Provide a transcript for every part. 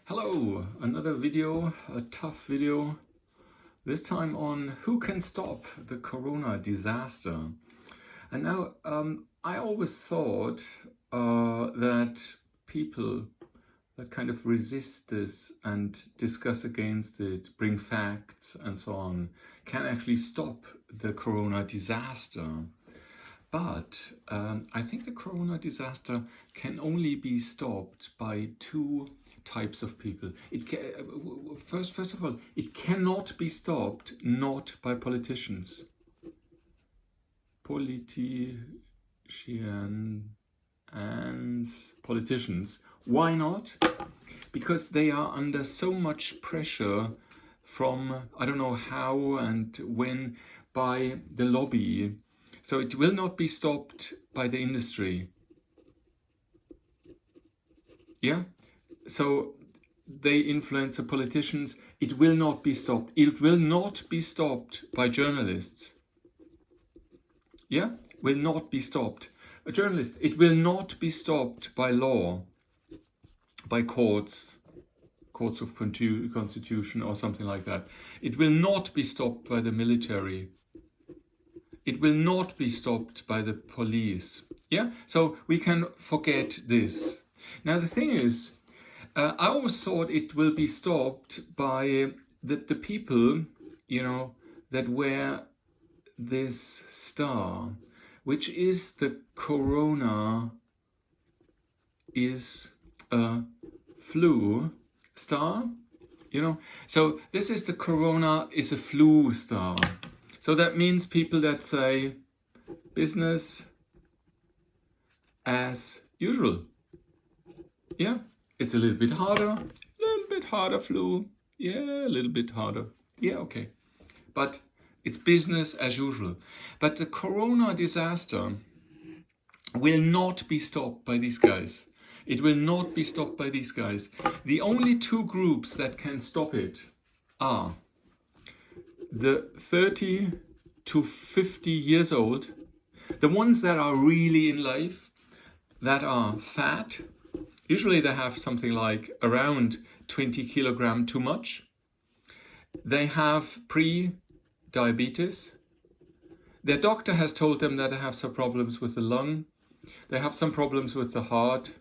Hello, another video, a tough video, this time on who can stop the corona disaster. And now I always thought that people that kind of resist this and discuss against it, bring facts and so on, can actually stop the corona disaster. But I think the corona disaster can only be stopped by two types of people. First of all, it cannot be stopped not by politicians. Politicians. Why not? Because they are under so much pressure from, I don't know how and when, by the lobby. So it will not be stopped by the industry. Yeah? So they influence the politicians. It will not be stopped. It will not be stopped by journalists. Yeah? Will not be stopped. A journalist. It will not be stopped by law, by courts of constitution or something like that. It will not be stopped by the military. It will not be stopped by the police. Yeah? So we can forget this. Now the thing is, I always thought it will be stopped by the people, that wear this star, which is the corona is a flu star, So this is the corona is a flu star. So that means people that say business as usual. Yeah, it's a little bit harder flu. Yeah, a little bit harder. Yeah, okay. But it's business as usual. But the corona disaster will not be stopped by these guys. It will not be stopped by these guys. The only two groups that can stop it are the 30 to 50 years old, the ones that are really in life, that are fat. Usually they have something like around 20 kilograms too much. They have pre-diabetes. Their doctor has told them that they have some problems with the lung. They have some problems with the heart.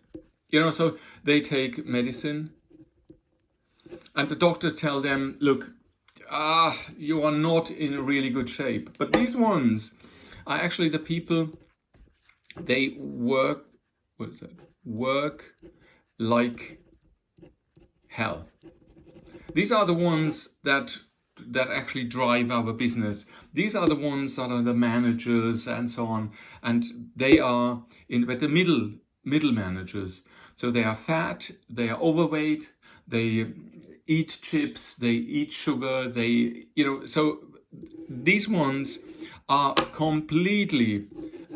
So they take medicine. And the doctors tell them, look, you are not in a really good shape. But these ones are actually the people, they work like hell. These are the ones that actually drive our business. These are the ones that are the managers and so on. And they are the middle managers. So they are fat, they are overweight, they eat chips, they eat sugar, so these ones are completely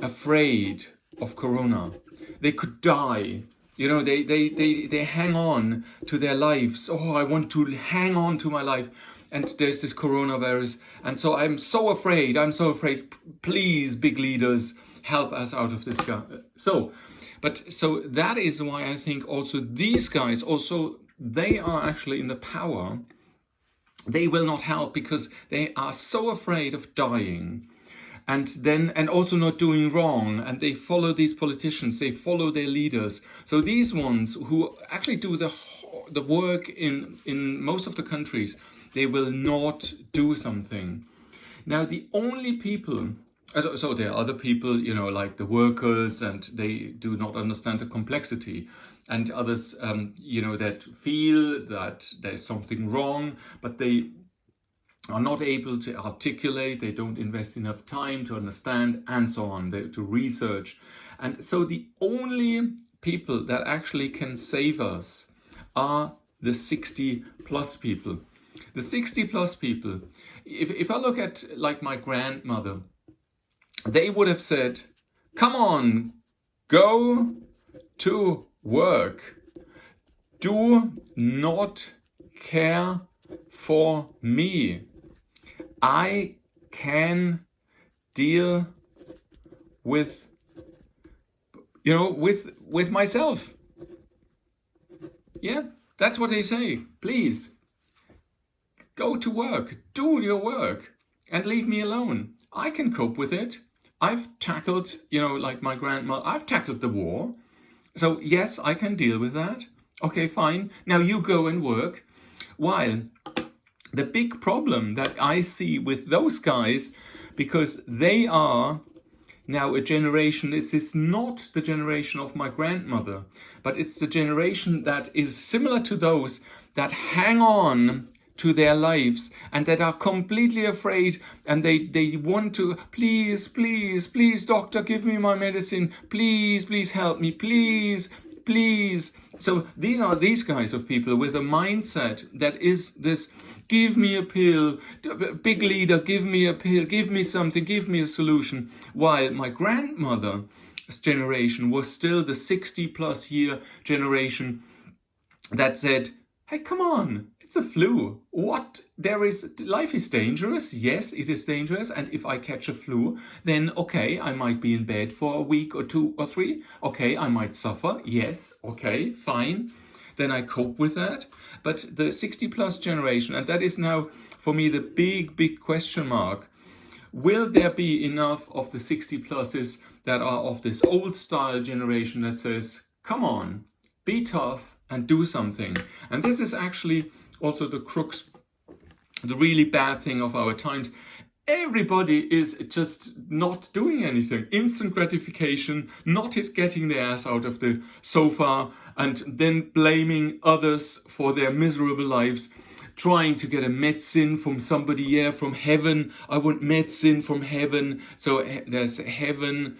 afraid of corona. They could die. They hang on to their lives. Oh, I want to hang on to my life. And there's this coronavirus. And so I'm so afraid. Please, big leaders, help us out of this guy. So that is why I think also these guys, they are actually in the power. They will not help because they are so afraid of dying. And also not doing wrong, and they follow these politicians, they follow their leaders. So these ones who actually do the work in most of the countries, they will not do something. Now the only people, so there are other people, like the workers, and they do not understand the complexity, and others, that feel that there's something wrong, but they are not able to articulate, they don't invest enough time to understand, and so on, to research. And so the only people that actually can save us are the 60 plus people. The 60 plus people, if I look at like my grandmother, they would have said, come on, go to work. Do not care for me. I can deal with, with myself. Yeah, That's what they say. Please, go to work, do your work, and leave me alone. I can cope with it. I've tackled, like my grandma, I've tackled the war. So yes, I can deal with that. Okay, fine. Now you go and work. While the big problem that I see with those guys, because they are now a generation, this is not the generation of my grandmother, but it's the generation that is similar to those that hang on to their lives and that are completely afraid, and they want to, please, please, please, doctor, give me my medicine, please, please help me, please, please. So these are these guys of people with a mindset that is this, give me a pill, big leader, give me a pill, give me something, give me a solution. While my grandmother's generation was still the 60+ year generation that said, hey, come on, it's a flu. What? Life is dangerous. Yes, it is dangerous. And if I catch a flu, then okay, I might be in bed for a week or 2 or 3. Okay, I might suffer. Yes, okay, fine. Then I cope with that. But the 60+ generation, and that is now for me the big question mark. Will there be enough of the 60+ that are of this old style generation that says, come on, be tough and do something? And this is actually also the crux, the really bad thing of our times. Everybody is just not doing anything. Instant gratification, not getting their ass out of the sofa and then blaming others for their miserable lives, trying to get a medicine from somebody, from heaven. I want medicine from heaven. So there's heaven,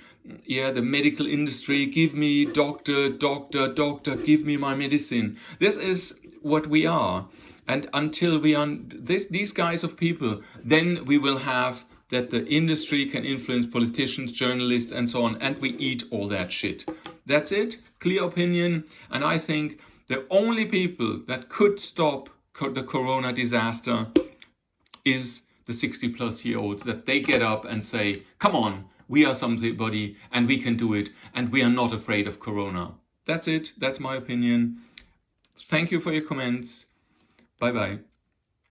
the medical industry. Give me doctor, give me my medicine. This is what we are. And until we are these guys of people, then we will have that the industry can influence politicians, journalists, and so on, and we eat all that shit. That's it. Clear opinion. And I think the only people that could stop the corona disaster is the 60+ year olds, that they get up and say, come on, we are somebody and we can do it, and we are not afraid of corona. That's it. That's my opinion. Thank you for your comments. Bye bye.